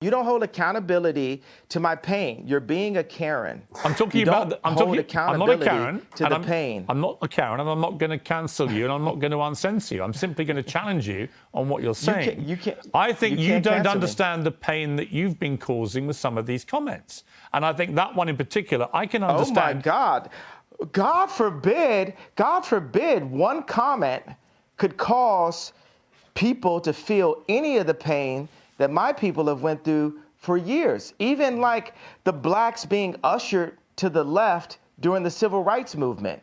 You don't hold accountability to my pain. You're being a Karen. I'm talking you about. Don't I'm hold talking. accountability I'm not a Karen. to the pain. I'm not a Karen, and I'm not going to cancel you, and I'm not going to uncensor you. I'm simply going to challenge you on what you're saying. You can't. I think you don't understand me. the pain that you've been causing with some of these comments, and I think that one in particular, I can understand. Oh my God! God forbid! God forbid! One comment could cause people to feel any of the pain that my people have went through for years. Even like the blacks being ushered to the left during the civil rights movement.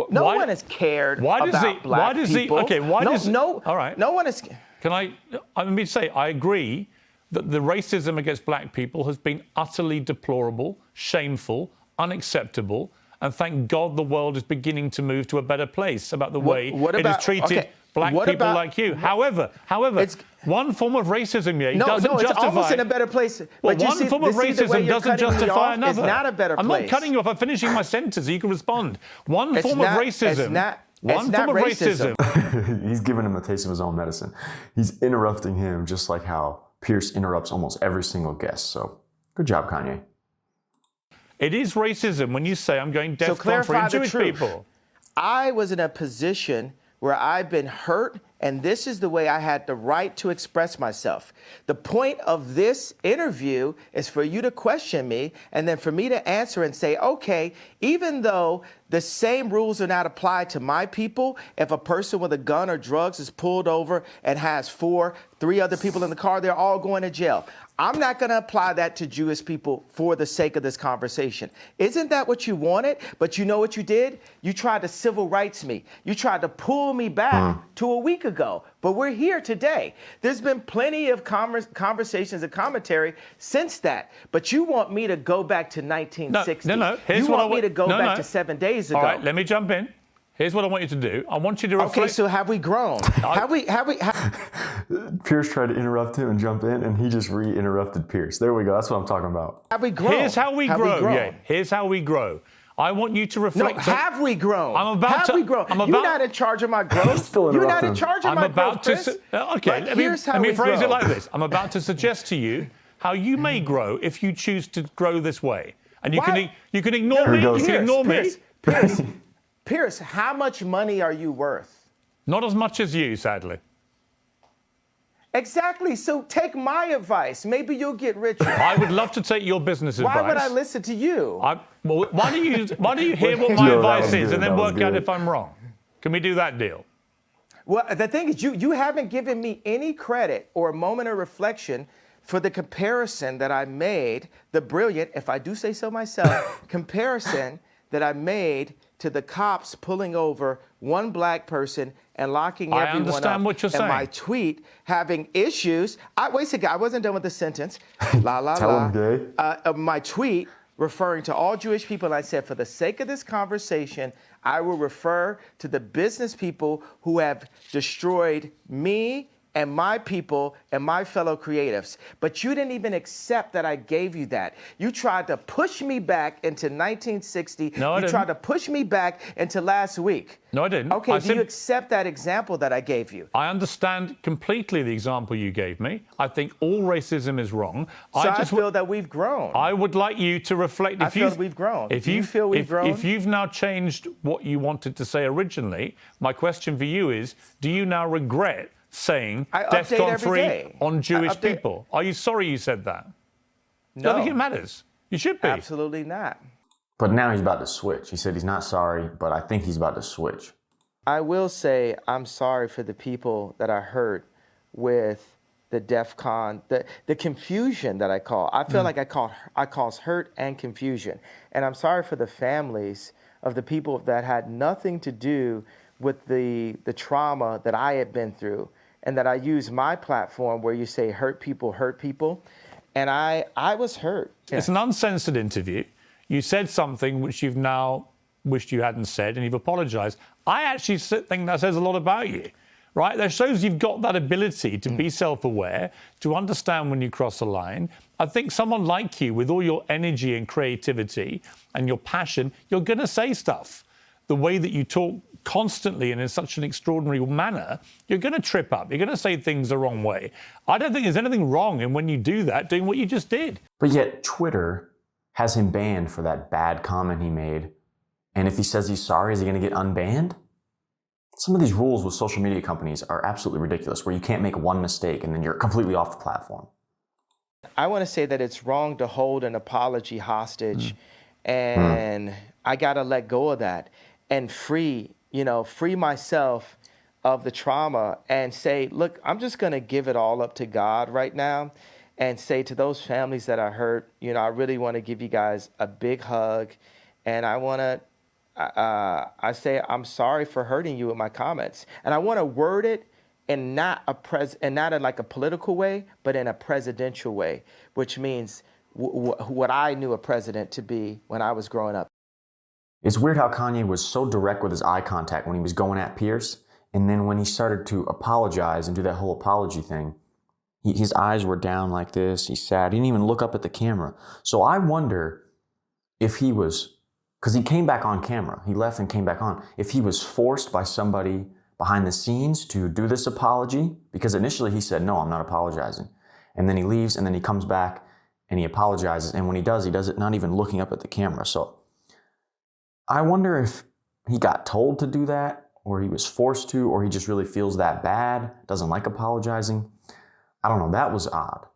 No one has cared about black people. All right. No one is. Let me say, I agree that the racism against black people has been utterly deplorable, shameful, unacceptable, and thank God the world is beginning to move to a better place about the way it has treated black people like you. However, one form of racism doesn't justify. It's almost in a better place. Well, one form of racism doesn't justify another. It's not a better place. I'm not cutting you off. I'm finishing my sentence so you can respond. One form of racism. One form of racism. He's giving him a taste of his own medicine. He's interrupting him just like how Piers interrupts almost every single guest. So good job, Kanye. It is racism when you say I'm going DEFCON for Jewish people. I was in a position where I've been hurt, and this is the way I had the right to express myself. The point of this interview is for you to question me, and then for me to answer and say, okay, even though the same rules are not applied to my people, if a person with a gun or drugs is pulled over and has three other people in the car, they're all going to jail. I'm not going to apply that to Jewish people for the sake of this conversation. Isn't that what you wanted? But you know what you did? You tried to civil rights me. You tried to pull me back to a week ago. But we're here today. There's been plenty of conversations and commentary since that. But you want me to go back to 1960. No. You want me to go back to 7 days ago. All right, let me jump in. Here's what I want you to do. I want you to reflect. Okay, so have we grown? Piers tried to interrupt him and jump in, and he just re-interrupted Piers. There we go. That's what I'm talking about. Have we grown? Here's how we grow. Yeah, here's how we grow. I want you to reflect. No, have we grown? Have we grown? You're not in charge of my growth. You're not in charge of my growth, Chris. Okay, let me phrase it like this. I'm about to suggest to you how you may grow if you choose to grow this way. And you can ignore me. You can ignore me. Piers, how much money are you worth? Not as much as you, sadly. Exactly. So take my advice. Maybe you'll get richer. I would love to take your business advice. Why would I listen to you? Why do you hear what my advice is and then work out if I'm wrong? Can we do that deal? Well, the thing is, you haven't given me any credit or a moment of reflection for the comparison that I made, the brilliant, if I do say so myself, comparison that I made to the cops pulling over one black person and locking everyone up. I understand what you're saying. And my tweet having issues. Wait a second, I wasn't done with the sentence. Tell him gay. My tweet referring to all Jewish people, I said, for the sake of this conversation, I will refer to the business people who have destroyed me and my people and my fellow creatives. But you didn't even accept that I gave you that. You tried to push me back into 1960. No, I didn't. You tried to push me back into last week. No, I didn't. Okay, do you accept that example that I gave you? I understand completely the example you gave me. I think all racism is wrong. So I feel that we've grown. I would like you to reflect. I feel that we've grown. Do you feel we've grown? If you've now changed what you wanted to say originally, my question for you is, do you now regret saying DEFCON 3 on Jewish people? Are you sorry you said that? No. I think it matters. You should be. Absolutely not. But now he's about to switch. He said he's not sorry, but I think he's about to switch. I will say I'm sorry for the people that I hurt with the DEFCON, the confusion that I call. I feel like I cause hurt and confusion. And I'm sorry for the families of the people that had nothing to do with the trauma that I had been through, and that I use my platform where you say hurt people. And I was hurt. Yeah. It's an uncensored interview. You said something which you've now wished you hadn't said, and you've apologized. I actually think that says a lot about you, right? That shows you've got that ability to be self-aware, to understand when you cross a line. I think someone like you, with all your energy and creativity and your passion, you're going to say stuff. The way that you talk constantly and in such an extraordinary manner, you're going to trip up. You're going to say things the wrong way. I don't think there's anything wrong in when you do that, doing what you just did. But yet Twitter has him banned for that bad comment he made. And if he says he's sorry, is he going to get unbanned? Some of these rules with social media companies are absolutely ridiculous, where you can't make one mistake and then you're completely off the platform. I want to say that it's wrong to hold an apology hostage, and I got to let go of that and free myself of the trauma and say, look, I'm just going to give it all up to God right now and say to those families that are hurt, I really want to give you guys a big hug, and I want to I say I'm sorry for hurting you with my comments, and I want to word it in not in like a political way, but in a presidential way, which means what I knew a president to be when I was growing up. It's weird how Kanye was so direct with his eye contact when he was going at Piers, and then when he started to apologize and do that whole apology thing, his eyes were down like this. He's sad. He didn't even look up at the camera. So I wonder if he was, because he came back on camera. He left and came back on. If he was forced by somebody behind the scenes to do this apology, because initially he said, no, I'm not apologizing. And then he leaves, and then he comes back and he apologizes. And when he does it not even looking up at the camera. So I wonder if he got told to do that, or he was forced to, or he just really feels that bad, doesn't like apologizing. I don't know. That was odd.